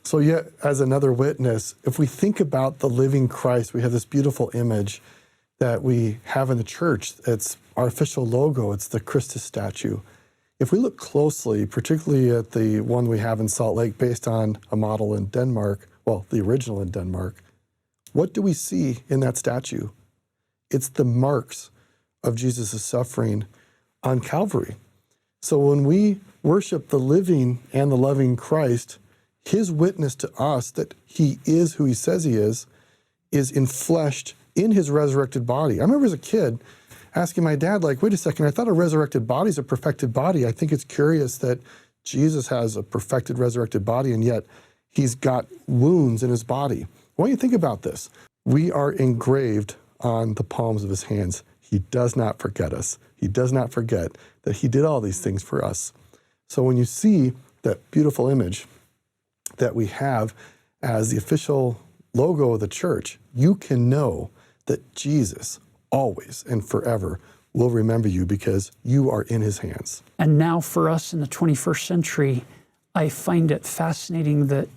So yet, as another witness, if we think about the living Christ, we have this beautiful image that we have in the church. It's our official logo. It's the Christus statue. If we look closely, particularly at the one we have in Salt Lake based on a model in Denmark, well, the original in Denmark, what do we see in that statue? It's the marks of Jesus' suffering on Calvary. So when we worship the living and the loving Christ, his witness to us that he is who he says he is enfleshed in his resurrected body. I remember as a kid asking my dad, like, wait a second, I thought a resurrected body is a perfected body. I think it's curious that Jesus has a perfected resurrected body, and yet he's got wounds in his body. I want you to think about this. We are engraved on the palms of his hands. He does not forget us. He does not forget that he did all these things for us. So when you see that beautiful image that we have as the official logo of the church, you can know that Jesus always and forever will remember you because you are in his hands. And now for us in the 21st century, I find it fascinating that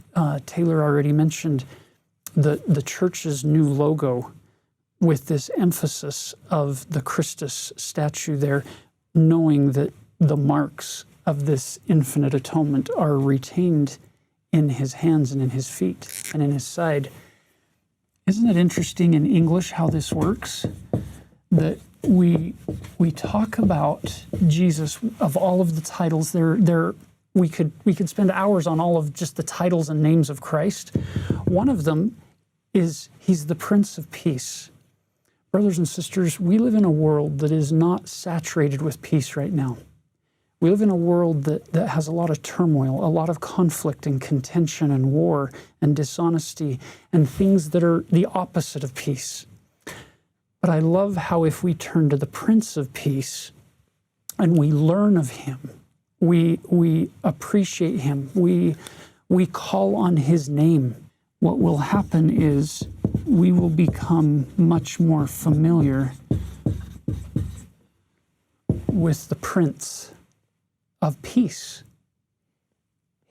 Taylor already mentioned the church's new logo with this emphasis of the Christus statue there, knowing that the marks of this infinite atonement are retained in his hands and in his feet and in his side. Isn't it interesting in English how this works? That we talk about Jesus, of all of the titles, we could spend hours on all of just the titles and names of Christ. One of them is he's the Prince of Peace. Brothers and sisters, we live in a world that is not saturated with peace right now. We live in a world that has a lot of turmoil, a lot of conflict and contention and war and dishonesty and things that are the opposite of peace. But I love how if we turn to the Prince of Peace and we learn of him, we appreciate him, we call on his name, what will happen is we will become much more familiar with the Prince of Peace.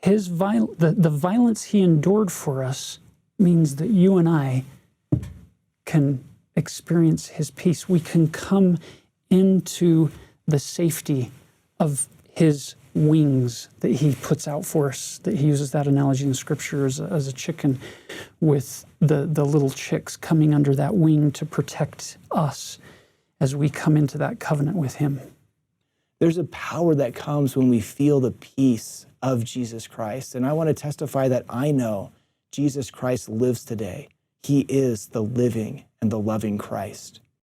The violence he endured for us means that you and I can experience his peace. We can come into the safety of his wings that he puts out for us, that he uses that analogy in Scripture as a chicken with the little chicks coming under that wing to protect us as we come into that covenant with him. There's a power that comes when we feel the peace of Jesus Christ. And I want to testify that I know Jesus Christ lives today. He is the living and the loving Christ.